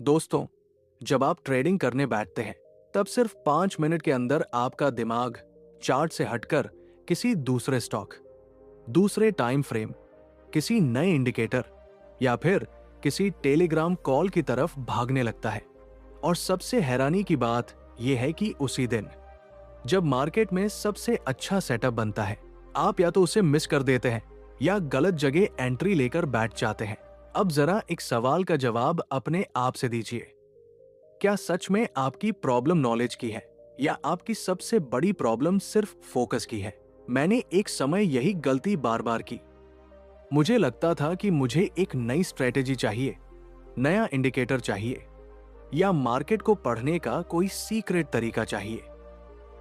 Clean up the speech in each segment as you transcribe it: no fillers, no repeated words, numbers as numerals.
दोस्तों, जब आप ट्रेडिंग करने बैठते हैं तब सिर्फ 5 मिनट के अंदर आपका दिमाग चार्ट से हटकर किसी दूसरे स्टॉक, दूसरे टाइम फ्रेम, किसी नए इंडिकेटर या फिर किसी टेलीग्राम कॉल की तरफ भागने लगता है। और सबसे हैरानी की बात यह है कि उसी दिन जब मार्केट में सबसे अच्छा सेटअप बनता है, आप या तो उसे मिस कर देते हैं या गलत जगह एंट्री लेकर बैठ जाते हैं। अब जरा एक सवाल का जवाब अपने आप से दीजिए। क्या सच में आपकी प्रॉब्लम नॉलेज की है या आपकी सबसे बड़ी प्रॉब्लम सिर्फ फोकस की है? मैंने एक समय यही गलती बार बार की। मुझे लगता था कि मुझे एक नई स्ट्रेटेजी चाहिए, नया इंडिकेटर चाहिए या मार्केट को पढ़ने का कोई सीक्रेट तरीका चाहिए।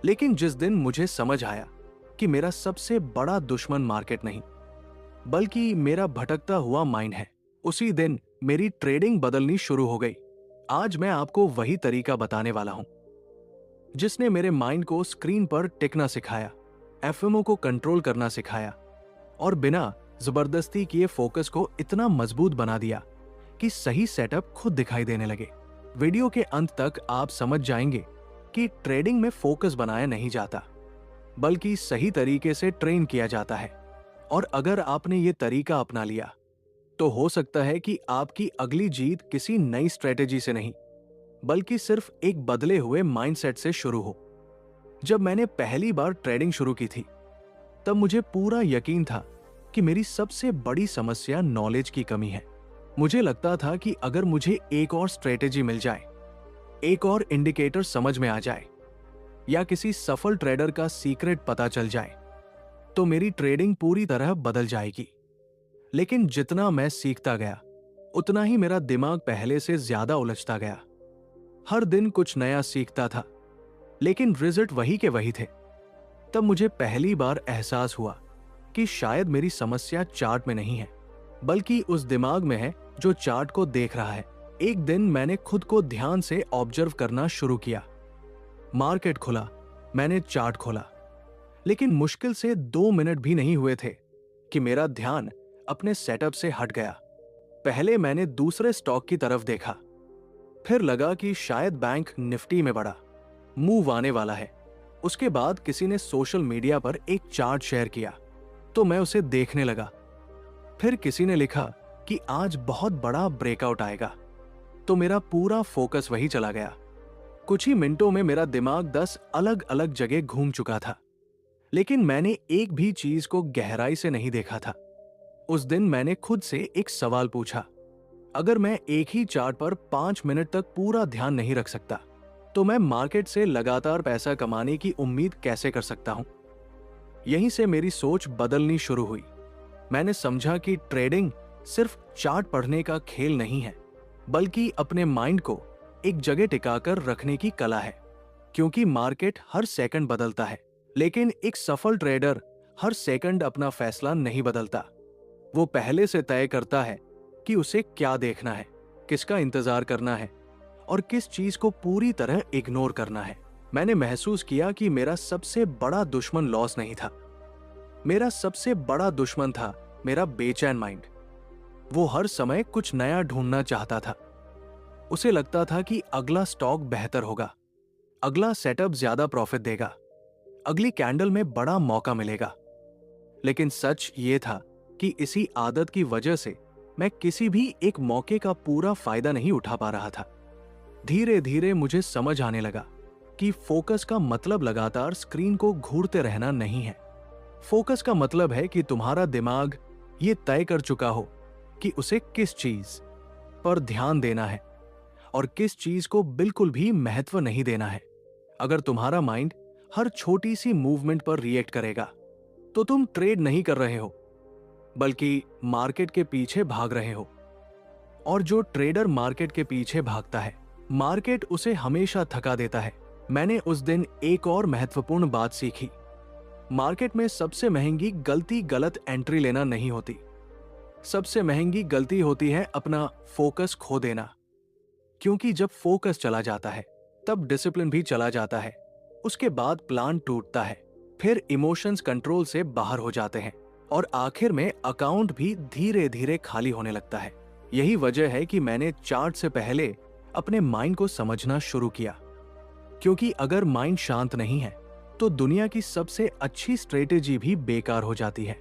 लेकिन जिस दिन मुझे समझ आया कि मेरा सबसे बड़ा दुश्मन मार्केट नहीं बल्कि मेरा भटकता हुआ माइंड है, उसी दिन मेरी ट्रेडिंग बदलनी शुरू हो गई। आज मैं आपको वही तरीका बताने वाला हूं जिसने मेरे माइंड को स्क्रीन पर टिकना सिखाया, एफएमओ को कंट्रोल करना सिखाया और बिना जबरदस्ती किए फोकस को इतना मजबूत बना दिया कि सही सेटअप खुद दिखाई देने लगे। वीडियो के अंत तक आप समझ जाएंगे कि ट्रेडिंग में फोकस बनाया नहीं जाता बल्कि सही तरीके से ट्रेन किया जाता है। और अगर आपने ये तरीका अपना लिया तो हो सकता है कि आपकी अगली जीत किसी नई स्ट्रेटेजी से नहीं बल्कि सिर्फ एक बदले हुए माइंडसेट से शुरू हो। जब मैंने पहली बार ट्रेडिंग शुरू की थी तब मुझे पूरा यकीन था कि मेरी सबसे बड़ी समस्या नॉलेज की कमी है। मुझे लगता था कि अगर मुझे एक और स्ट्रेटेजी मिल जाए, एक और इंडिकेटर समझ में आ जाए या किसी सफल ट्रेडर का सीक्रेट पता चल जाए तो मेरी ट्रेडिंग पूरी तरह बदल जाएगी। लेकिन जितना मैं सीखता गया उतना ही मेरा दिमाग पहले से ज्यादा उलझता गया। हर दिन कुछ नया सीखता था लेकिन रिजल्ट वही के वही थे। तब मुझे पहली बार एहसास हुआ कि शायद मेरी समस्या चार्ट में नहीं है बल्कि उस दिमाग में है जो चार्ट को देख रहा है। एक दिन मैंने खुद को ध्यान से ऑब्जर्व करना शुरू किया। मार्केट खुला, मैंने चार्ट खोला, लेकिन मुश्किल से 2 मिनट भी नहीं हुए थे कि मेरा ध्यान अपने सेटअप से हट गया। पहले मैंने दूसरे स्टॉक की तरफ देखा, फिर लगा कि शायद बैंक निफ्टी में बड़ा मूव आने वाला है। उसके बाद किसी ने सोशल मीडिया पर एक चार्ट शेयर किया तो मैं उसे देखने लगा। फिर किसी ने लिखा कि आज बहुत बड़ा ब्रेकआउट आएगा तो मेरा पूरा फोकस वही चला गया। कुछ ही मिनटों में मेरा दिमाग 10 अलग अलग जगह घूम चुका था, लेकिन मैंने एक भी चीज को गहराई से नहीं देखा था। उस दिन मैंने खुद से एक सवाल पूछा, अगर मैं एक ही चार्ट पर 5 मिनट तक पूरा ध्यान नहीं रख सकता तो मैं मार्केट से लगातार पैसा कमाने की उम्मीद कैसे कर सकता हूं? यहीं से मेरी सोच बदलनी शुरू हुई। मैंने समझा कि ट्रेडिंग सिर्फ चार्ट पढ़ने का खेल नहीं है बल्कि अपने माइंड को एक जगह टिकाकर रखने की कला है। क्योंकि मार्केट हर सेकंड बदलता है, लेकिन एक सफल ट्रेडर हर सेकंड अपना फैसला नहीं बदलता। वो पहले से तय करता है कि उसे क्या देखना है, किसका इंतजार करना है और किस चीज को पूरी तरह इग्नोर करना है। मैंने महसूस किया कि मेरा सबसे बड़ा दुश्मन लॉस नहीं था, मेरा सबसे बड़ा दुश्मन था मेरा बेचैन माइंड। वो हर समय कुछ नया ढूंढना चाहता था। उसे लगता था कि अगला स्टॉक बेहतर होगा, अगला सेटअप ज्यादा प्रॉफिट देगा, अगली कैंडल में बड़ा मौका मिलेगा। लेकिन सच ये था कि इसी आदत की वजह से मैं किसी भी एक मौके का पूरा फायदा नहीं उठा पा रहा था। धीरे धीरे मुझे समझ आने लगा कि फोकस का मतलब लगातार स्क्रीन को घूरते रहना नहीं है। फोकस का मतलब है कि तुम्हारा दिमाग ये तय कर चुका हो कि उसे किस चीज पर ध्यान देना है और किस चीज को बिल्कुल भी महत्व नहीं देना है। अगर तुम्हारा माइंड हर छोटी सी मूवमेंट पर रिएक्ट करेगा तो तुम ट्रेड नहीं कर रहे हो बल्कि मार्केट के पीछे भाग रहे हो। और जो ट्रेडर मार्केट के पीछे भागता है, मार्केट उसे हमेशा थका देता है। मैंने उस दिन एक और महत्वपूर्ण बात सीखी। मार्केट में सबसे महंगी गलती गलत एंट्री लेना नहीं होती, सबसे महंगी गलती होती है अपना फोकस खो देना। क्योंकि जब फोकस चला जाता है तब डिसिप्लिन भी चला जाता है, उसके बाद प्लान टूटता है, फिर इमोशंस कंट्रोल से बाहर हो जाते हैं और आखिर में अकाउंट भी धीरे धीरे खाली होने लगता है। यही वजह है कि मैंने चार्ट से पहले अपने माइंड को समझना शुरू किया, क्योंकि अगर माइंड शांत नहीं है तो दुनिया की सबसे अच्छी स्ट्रेटेजी भी बेकार हो जाती है।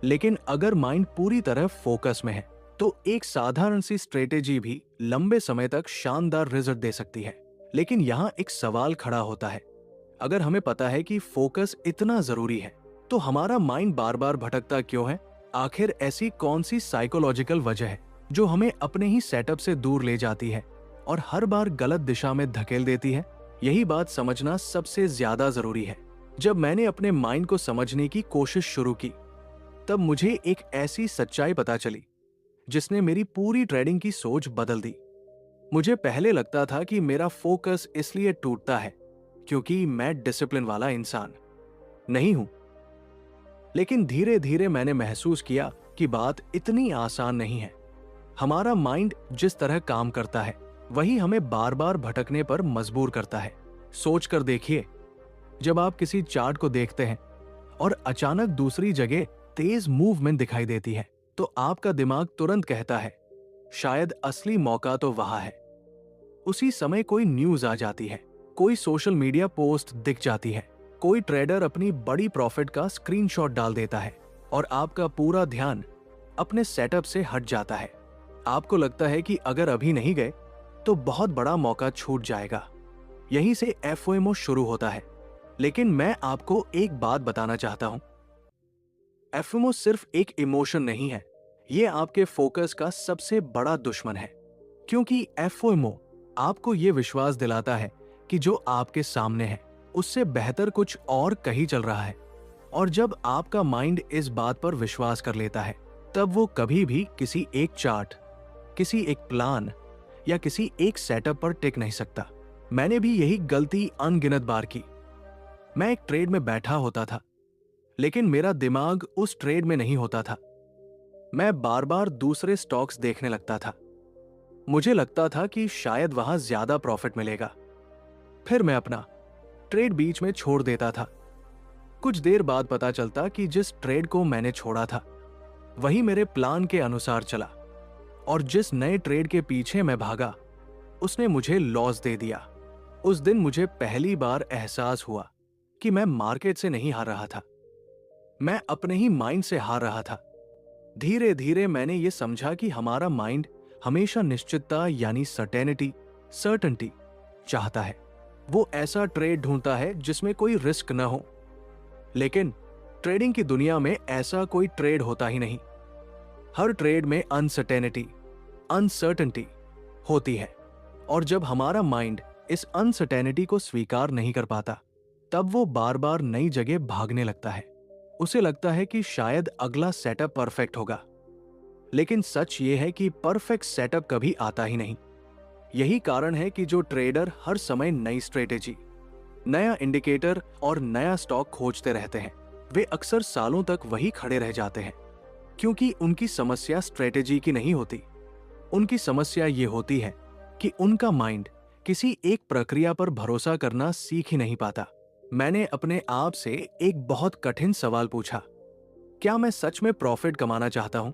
लेकिन अगर माइंड पूरी तरह फोकस में है तो एक साधारण सी स्ट्रेटेजी भी लंबे समय तक शानदार रिजल्ट दे सकती है। लेकिन यहाँ एक सवाल खड़ा होता है, अगर हमें पता है कि फोकस इतना जरूरी है तो हमारा माइंड बार बार भटकता क्यों है? आखिर ऐसी कौन सी साइकोलॉजिकल वजह है जो हमें अपने ही सेटअप से दूर ले जाती है और हर बार गलत दिशा में धकेल देती है? यही बात समझना सबसे ज्यादा जरूरी है। जब मैंने अपने माइंड को समझने की कोशिश शुरू की तब मुझे एक ऐसी सच्चाई पता चली जिसने मेरी पूरी ट्रेडिंग की सोच बदल दी। मुझे पहले लगता था कि मेरा फोकस इसलिए टूटता है क्योंकि मैं डिसिप्लिन वाला इंसान नहीं हूं। लेकिन धीरे धीरे मैंने महसूस किया कि बात इतनी आसान नहीं है। हमारा माइंड जिस तरह काम करता है वही हमें बार बार भटकने पर मजबूर करता है। सोच कर देखिए, जब आप किसी चार्ट को देखते हैं और अचानक दूसरी जगह तेज मूवमेंट दिखाई देती है तो आपका दिमाग तुरंत कहता है शायद असली मौका तो वहां है। उसी समय कोई न्यूज आ जाती है, कोई सोशल मीडिया पोस्ट दिख जाती है, कोई ट्रेडर अपनी बड़ी प्रॉफिट का स्क्रीनशॉट डाल देता है और आपका पूरा ध्यान अपने सेटअप से हट जाता है। आपको लगता है कि अगर अभी नहीं गए तो बहुत बड़ा मौका छूट जाएगा। यहीं से एफओएमओ शुरू होता है। लेकिन मैं आपको एक बात बताना चाहता हूं, एफओएमओ सिर्फ एक इमोशन नहीं है, ये आपके फोकस का सबसे बड़ा दुश्मन है। क्योंकि एफओएमओ आपको ये विश्वास दिलाता है कि जो आपके सामने है उससे बेहतर कुछ और कहीं चल रहा है। और जब आपका माइंड इस बात पर विश्वास कर लेता है तब वो कभी भी किसी एक चार्ट, किसी एक प्लान या किसी एक सेटअप पर टिक नहीं सकता। मैंने भी यही गलती अनगिनत बार की। मैं एक ट्रेड में बैठा होता था लेकिन मेरा दिमाग उस ट्रेड में नहीं होता था। मैं बार बार दूसरे स्टॉक्स देखने लगता था। मुझे लगता था कि शायद वहां ज्यादा प्रॉफिट मिलेगा। फिर मैं अपना ट्रेड बीच में छोड़ देता था। कुछ देर बाद पता चलता कि जिस ट्रेड को मैंने छोड़ा था वही मेरे प्लान के अनुसार चला और जिस नए ट्रेड के पीछे मैं भागा उसने मुझे लॉस दे दिया। उस दिन मुझे पहली बार एहसास हुआ कि मैं मार्केट से नहीं हार रहा था, मैं अपने ही माइंड से हार रहा था। धीरे धीरे मैंने ये समझा कि हमारा माइंड हमेशा निश्चितता यानी सर्टेनिटी चाहता है। वो ऐसा ट्रेड ढूंढता है जिसमें कोई रिस्क न हो। लेकिन ट्रेडिंग की दुनिया में ऐसा कोई ट्रेड होता ही नहीं। हर ट्रेड में अनसर्टेनिटी होती है। और जब हमारा माइंड इस अनसर्टेनिटी को स्वीकार नहीं कर पाता तब वो बार बार नई जगह भागने लगता है। उसे लगता है कि शायद अगला सेटअप परफेक्ट होगा। लेकिन सच ये है कि परफेक्ट सेटअप कभी आता ही नहीं। यही कारण है कि जो ट्रेडर हर समय नई स्ट्रेटेजी, नया इंडिकेटर और नया स्टॉक खोजते रहते हैं वे अक्सर सालों तक वही खड़े रह जाते हैं। क्योंकि उनकी समस्या स्ट्रेटेजी की नहीं होती, उनकी समस्या ये होती है कि उनका माइंड किसी एक प्रक्रिया पर भरोसा करना सीख ही नहीं पाता। मैंने अपने आप से एक बहुत कठिन सवाल पूछा, क्या मैं सच में प्रॉफिट कमाना चाहता हूं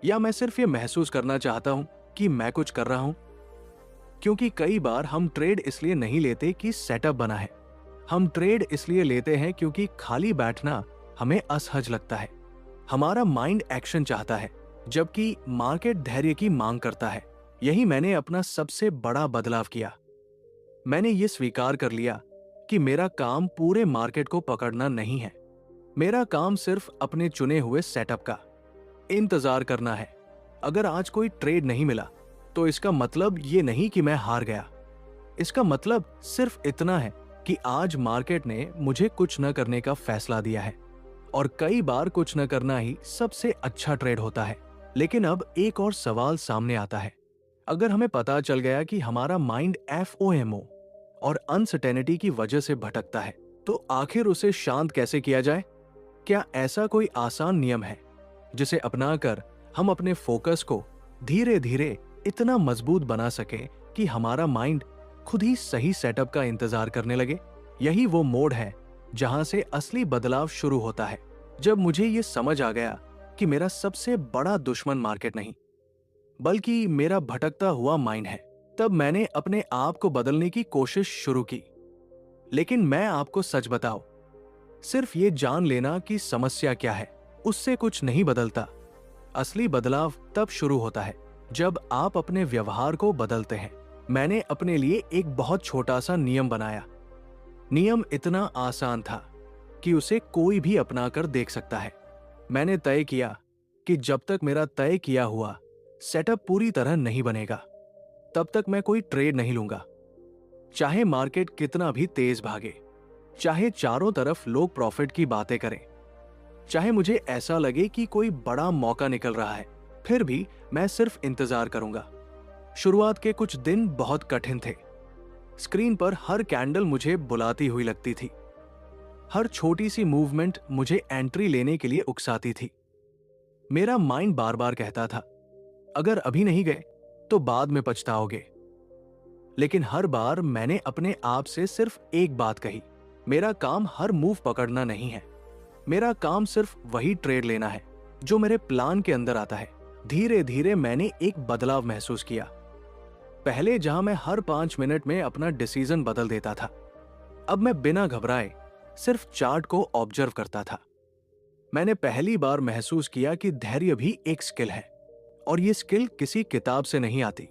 या मैं सिर्फ ये महसूस करना चाहता हूं कि मैं कुछ कर रहा हूं? क्योंकि कई बार हम ट्रेड इसलिए नहीं लेते कि सेटअप बना है, हम ट्रेड इसलिए लेते हैं क्योंकि खाली बैठना हमें असहज लगता है। हमारा माइंड एक्शन चाहता है जबकि मार्केट धैर्य की मांग करता है। यही मैंने अपना सबसे बड़ा बदलाव किया। मैंने ये स्वीकार कर लिया कि मेरा काम पूरे मार्केट को पकड़ना नहीं है, मेरा काम सिर्फ अपने चुने हुए सेटअप का इंतजार करना है। अगर आज कोई ट्रेड नहीं मिला तो इसका मतलब ये नहीं कि मैं हार गया। इसका मतलब सिर्फ इतना है कि आज मार्केट ने मुझे कुछ न करने का फैसला दिया है। और कई बार कुछ न करना ही सबसे अच्छा ट्रेड होता है। लेकिन अब एक और सवाल सामने आता है, अगर हमें पता चल गया कि हमारा माइंड एफओएमओ और अनसर्टेनिटी की वजह से भटकता है तो आखिर उसे शांत कैसे किया जाए? क्या ऐसा कोई आसान नियम है जिसे अपनाकर हम अपने फोकस को धीरे धीरे इतना मजबूत बना सके कि हमारा माइंड खुद ही सही सेटअप का इंतजार करने लगे? यही वो मोड़ है जहां से असली बदलाव शुरू होता है। जब मुझे ये समझ आ गया कि मेरा सबसे बड़ा दुश्मन मार्केट नहीं बल्कि मेरा भटकता हुआ माइंड है, तब मैंने अपने आप को बदलने की कोशिश शुरू की। लेकिन मैं आपको सच बताऊं, सिर्फ ये जान लेना कि समस्या क्या है, उससे कुछ नहीं बदलता। असली बदलाव तब शुरू होता है जब आप अपने व्यवहार को बदलते हैं। मैंने अपने लिए एक बहुत छोटा सा नियम बनाया। नियम इतना आसान था कि उसे कोई भी अपनाकर देख सकता है। मैंने तय किया कि जब तक मेरा तय किया हुआ सेटअप पूरी तरह नहीं बनेगा, तब तक मैं कोई ट्रेड नहीं लूंगा। चाहे मार्केट कितना भी तेज भागे, चाहे चारों तरफ लोग प्रॉफिट की बातें करें, चाहे मुझे ऐसा लगे कि कोई बड़ा मौका निकल रहा है, फिर भी मैं सिर्फ इंतजार करूंगा। शुरुआत के कुछ दिन बहुत कठिन थे। स्क्रीन पर हर कैंडल मुझे बुलाती हुई लगती थी। हर छोटी सी मूवमेंट मुझे एंट्री लेने के लिए उकसाती थी। मेरा माइंड बार बार कहता था, अगर अभी नहीं गए तो बाद में पछताओगे। लेकिन हर बार मैंने अपने आप से सिर्फ एक बात कही, मेरा काम हर मूव पकड़ना नहीं है। मेरा काम सिर्फ वही ट्रेड लेना है जो मेरे प्लान के अंदर आता है। धीरे धीरे मैंने एक बदलाव महसूस किया। पहले जहां मैं हर 5 मिनट में अपना डिसीजन बदल देता था, अब मैं बिना घबराए सिर्फ चार्ट को ऑब्जर्व करता था। मैंने पहली बार महसूस किया कि धैर्य भी एक स्किल है, और ये स्किल किसी किताब से नहीं आती,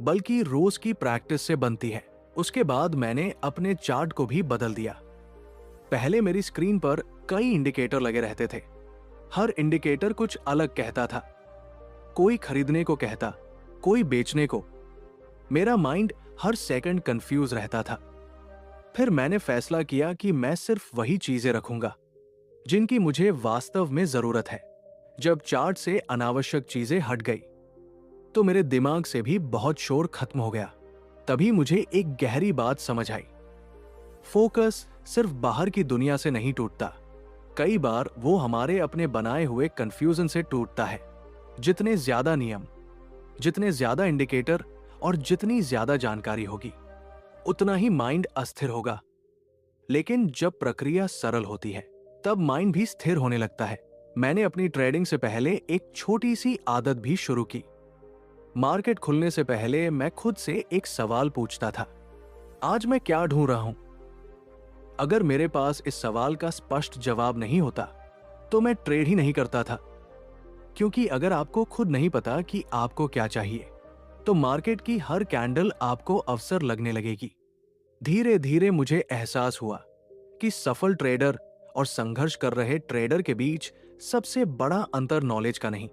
बल्कि रोज की प्रैक्टिस से बनती है। उसके बाद मैंने अपने चार्ट को भी बदल दिया। पहले मेरी स्क्रीन पर कई इंडिकेटर लगे रहते थे। हर इंडिकेटर कुछ अलग कहता था। कोई खरीदने को कहता, कोई बेचने को। मेरा माइंड हर सेकंड कंफ्यूज रहता था। फिर मैंने फैसला किया कि मैं सिर्फ वही चीजें रखूंगा जिनकी मुझे वास्तव में जरूरत है। जब चार्ट से अनावश्यक चीजें हट गई तो मेरे दिमाग से भी बहुत शोर खत्म हो गया। तभी मुझे एक गहरी बात समझ आई। फोकस सिर्फ बाहर की दुनिया से नहीं टूटता, कई बार वो हमारे अपने बनाए हुए कंफ्यूजन से टूटता है। जितने ज्यादा नियम, जितने ज्यादा इंडिकेटर और जितनी ज्यादा जानकारी होगी, उतना ही माइंड अस्थिर होगा। लेकिन जब प्रक्रिया सरल होती है, तब माइंड भी स्थिर होने लगता है। मैंने अपनी ट्रेडिंग से पहले एक छोटी सी आदत भी शुरू की। मार्केट खुलने से पहले मैं खुद से एक सवाल पूछता था, आज मैं क्या ढूंढ रहा हूं? अगर मेरे पास इस सवाल का स्पष्ट जवाब नहीं होता तो मैं ट्रेड ही नहीं करता था। क्योंकि अगर आपको खुद नहीं पता कि आपको क्या चाहिए, तो मार्केट की हर कैंडल आपको अवसर लगने लगेगी। धीरे धीरे मुझे एहसास हुआ कि सफल ट्रेडर और संघर्ष कर रहे ट्रेडर के बीच सबसे बड़ा अंतर नॉलेज का नहीं,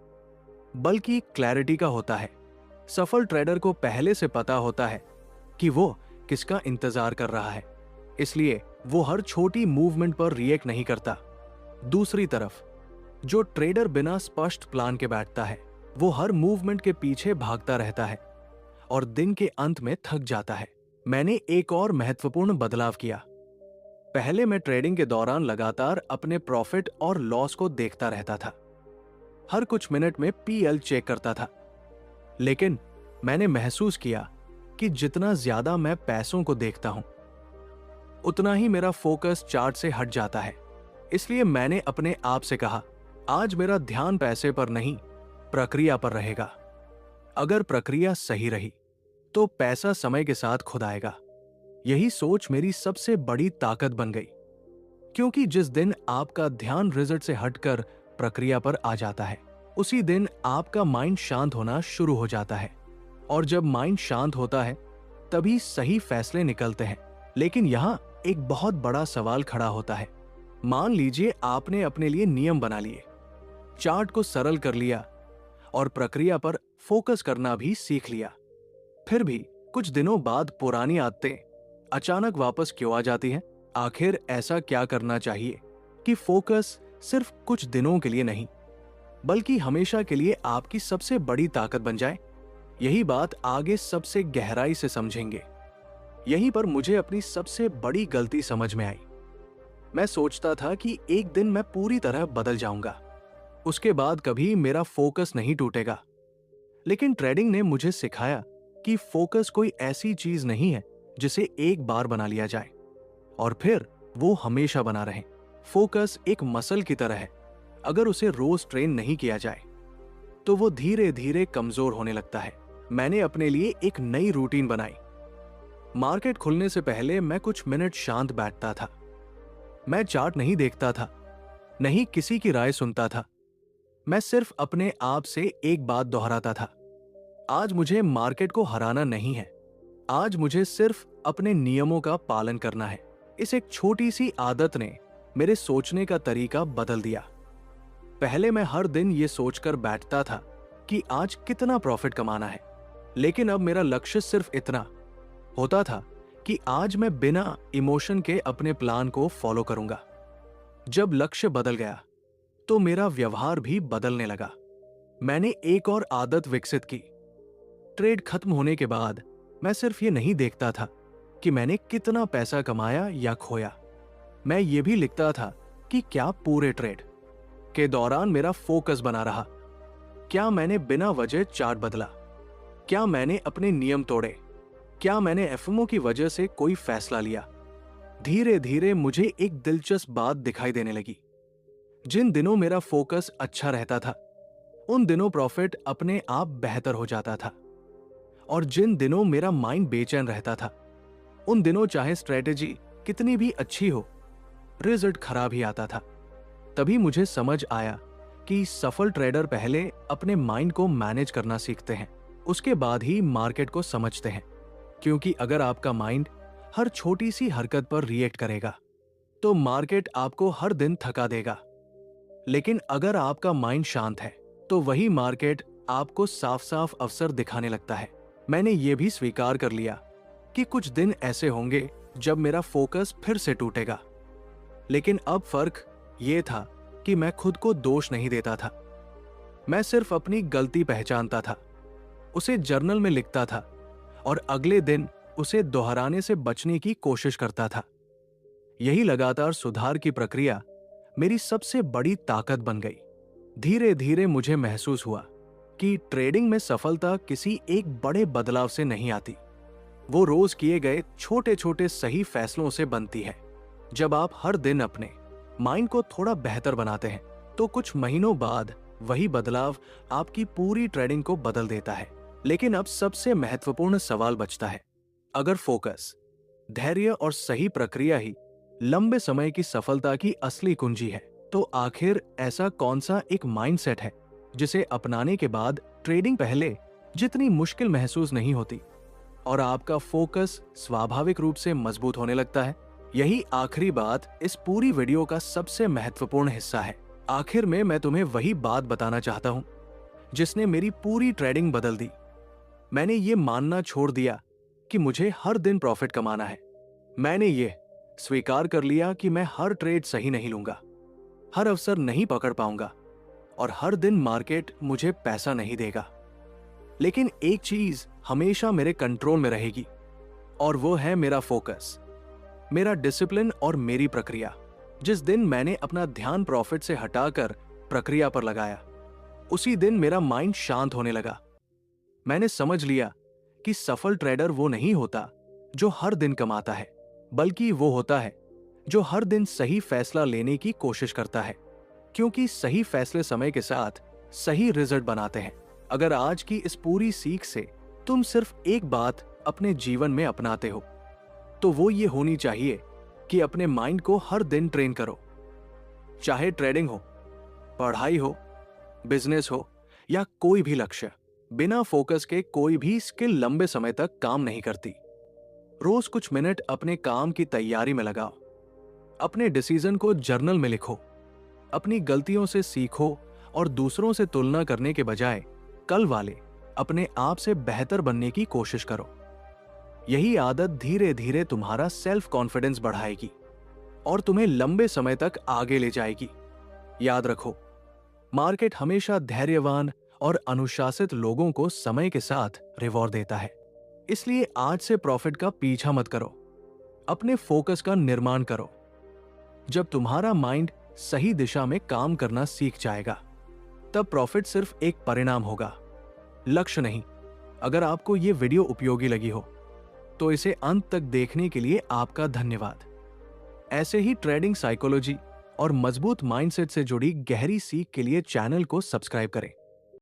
बल्कि क्लैरिटी का होता है। सफल ट्रेडर को पहले से पता होता है कि वो किसका इंतजार कर रहा है, इसलिए वो हर छोटी मूवमेंट पर रिएक्ट नहीं करता। दूसरी तरफ जो ट्रेडर बिना स्पष्ट प्लान के बैठता है, वो हर मूवमेंट के पीछे भागता रहता है और दिन के अंत में थक जाता है। मैंने एक और महत्वपूर्ण बदलाव किया। पहले मैं ट्रेडिंग के दौरान लगातार अपने प्रॉफिट और लॉस को देखता रहता था। हर कुछ मिनट में पीएल चेक करता था। लेकिन मैंने महसूस किया कि जितना ज्यादा मैं पैसों को देखता हूं, उतना ही मेरा फोकस चार्ट से हट जाता है। इसलिए मैंने अपने आप से कहा, आज मेरा ध्यान पैसे पर नहीं, प्रक्रिया पर रहेगा। अगर प्रक्रिया सही रही तो पैसा समय के साथ खुद आएगा। यही सोच मेरी सबसे बड़ी ताकत बन गई, क्योंकि जिस दिन आपका ध्यान रिजल्ट से हटकर प्रक्रिया पर आ जाता है, उसी दिन आपका माइंड शांत होना शुरू हो जाता है। और जब माइंड शांत होता है, तभी सही फैसले निकलते हैं। लेकिन यहां एक बहुत बड़ा सवाल खड़ा होता है। मान लीजिए आपने अपने लिए नियम बना लिए, चार्ट को सरल कर लिया और प्रक्रिया पर फोकस करना भी सीख लिया। फिर भी कुछ दिनों बाद पुरानी आदतें अचानक वापस क्यों आ जाती हैं? आखिर ऐसा क्या करना चाहिए कि फोकस सिर्फ कुछ दिनों के लिए नहीं, बल्कि हमेशा के लिए आपकी सबसे बड़ी ताकत बन जाए? यही बात आगे सबसे गहराई से समझेंगे। यहीं पर मुझे अपनी सबसे बड़ी गलती समझ में आई। मैं सोचता था कि एक दिन मैं पूरी तरह बदल जाऊंगा, उसके बाद कभी मेरा फोकस नहीं टूटेगा। लेकिन ट्रेडिंग ने मुझे सिखाया कि फोकस कोई ऐसी चीज नहीं है जिसे एक बार बना लिया जाए और फिर वो हमेशा बना रहे। फोकस एक मसल की तरह है। अगर उसे रोज ट्रेन नहीं किया जाए तो वो धीरे धीरे कमजोर होने लगता है। मैंने अपने लिए एक नई रूटीन बनाई। मार्केट खुलने से पहले मैं कुछ मिनट शांत बैठता था। मैं चार्ट नहीं देखता था, नहीं किसी की राय सुनता था। मैं सिर्फ अपने आप से एक बात दोहराता था, आज मुझे मार्केट को हराना नहीं है, आज मुझे सिर्फ अपने नियमों का पालन करना है। इस एक छोटी सी आदत ने मेरे सोचने का तरीका बदल दिया। पहले मैं हर दिन ये सोचकर बैठता था कि आज कितना प्रॉफिट कमाना है, लेकिन अब मेरा लक्ष्य सिर्फ इतना होता था कि आज मैं बिना इमोशन के अपने प्लान को फॉलो करूंगा। जब लक्ष्य बदल गया तो मेरा व्यवहार भी बदलने लगा। मैंने एक और आदत विकसित की। ट्रेड खत्म होने के बाद मैं सिर्फ ये नहीं देखता था कि मैंने कितना पैसा कमाया या खोया, मैं ये भी लिखता था कि क्या पूरे ट्रेड के दौरान मेरा फोकस बना रहा, क्या मैंने बिना वजह चार्ट बदला, क्या मैंने अपने नियम तोड़े, क्या मैंने एफएमओ की वजह से कोई फैसला लिया। धीरे धीरे मुझे एक दिलचस्प बात दिखाई देने लगी। जिन दिनों मेरा फोकस अच्छा रहता था उन दिनों प्रॉफिट अपने आप बेहतर हो जाता था, और जिन दिनों मेरा माइंड बेचैन रहता था उन दिनों चाहे स्ट्रेटेजी कितनी भी अच्छी हो, रिजल्ट खराब ही आता था। तभी मुझे समझ आया कि सफल ट्रेडर पहले अपने माइंड को मैनेज करना सीखते हैं, उसके बाद ही मार्केट को समझते हैं। क्योंकि अगर आपका माइंड हर छोटी सी हरकत पर रिएक्ट करेगा तो मार्केट आपको हर दिन थका देगा, लेकिन अगर आपका माइंड शांत है तो वही मार्केट आपको साफ साफ अवसर दिखाने लगता है। मैंने ये भी स्वीकार कर लिया कि कुछ दिन ऐसे होंगे जब मेरा फोकस फिर से टूटेगा, लेकिन अब फर्क ये था कि मैं खुद को दोष नहीं देता था। मैं सिर्फ अपनी गलती पहचानता था, उसे जर्नल में लिखता था और अगले दिन उसे दोहराने से बचने की कोशिश करता था। यही लगातार सुधार की प्रक्रिया मेरी सबसे बड़ी ताकत बन गई। धीरे धीरे मुझे महसूस हुआ कि ट्रेडिंग में सफलता किसी एक बड़े बदलाव से नहीं आती, वो रोज किए गए छोटे छोटे सही फैसलों से बनती है। जब आप हर दिन अपने माइंड को थोड़ा बेहतर बनाते हैं तो कुछ महीनों बाद वही बदलाव आपकी पूरी ट्रेडिंग को बदल देता है। लेकिन अब सबसे महत्वपूर्ण सवाल बचता है, अगर फोकस, धैर्य और सही प्रक्रिया ही लंबे समय की सफलता की असली कुंजी है, तो आखिर ऐसा कौन सा एक माइंडसेट है जिसे अपनाने के बाद ट्रेडिंग पहले जितनी मुश्किल महसूस नहीं होती और आपका फोकस स्वाभाविक रूप से मजबूत होने लगता है? यही आखिरी बात इस पूरी वीडियो का सबसे महत्वपूर्ण हिस्सा है। आखिर में मैं तुम्हें वही बात बताना चाहता हूं जिसने मेरी पूरी ट्रेडिंग बदल दी। मैंने ये मानना छोड़ दिया कि मुझे हर दिन प्रॉफिट कमाना है। मैंने ये स्वीकार कर लिया कि मैं हर ट्रेड सही नहीं लूंगा, हर अवसर नहीं पकड़ पाऊंगा और हर दिन मार्केट मुझे पैसा नहीं देगा। लेकिन एक चीज हमेशा मेरे कंट्रोल में रहेगी और वो है मेरा फोकस, मेरा डिसिप्लिन और मेरी प्रक्रिया। जिस दिन मैंने अपना ध्यान प्रॉफिट से हटाकर प्रक्रिया पर लगाया, उसी दिन मेरा माइंड शांत होने लगा। मैंने समझ लिया कि सफल ट्रेडर वो नहीं होता जो हर दिन कमाता है, बल्कि वो होता है जो हर दिन सही फैसला लेने की कोशिश करता है, क्योंकि सही फैसले समय के साथ सही रिजल्ट बनाते हैं। अगर आज की इस पूरी सीख से तुम सिर्फ एक बात अपने जीवन में अपनाते हो तो वो ये होनी चाहिए कि अपने माइंड को हर दिन ट्रेन करो। चाहे ट्रेडिंग हो, पढ़ाई हो, बिजनेस हो या कोई भी लक्ष्य, बिना फोकस के कोई भी स्किल लंबे समय तक काम नहीं करती। रोज कुछ मिनट अपने काम की तैयारी में लगाओ, अपने डिसीजन को जर्नल में लिखो, अपनी गलतियों से सीखो और दूसरों से तुलना करने के बजाय कल वाले अपने आप से बेहतर बनने की कोशिश करो। यही आदत धीरे धीरे तुम्हारा सेल्फ कॉन्फिडेंस बढ़ाएगी और तुम्हें लंबे समय तक आगे ले जाएगी। याद रखो, मार्केट हमेशा धैर्यवान और अनुशासित लोगों को समय के साथ रिवॉर्ड देता है। इसलिए आज से प्रॉफिट का पीछा मत करो, अपने फोकस का निर्माण करो। जब तुम्हारा माइंड सही दिशा में काम करना सीख जाएगा, तब प्रॉफिट सिर्फ एक परिणाम होगा, लक्ष्य नहीं। अगर आपको ये वीडियो उपयोगी लगी हो तो इसे अंत तक देखने के लिए आपका धन्यवाद। ऐसे ही ट्रेडिंग साइकोलॉजी और मजबूत माइंडसेट से जुड़ी गहरी सीख के लिए चैनल को सब्सक्राइब करें।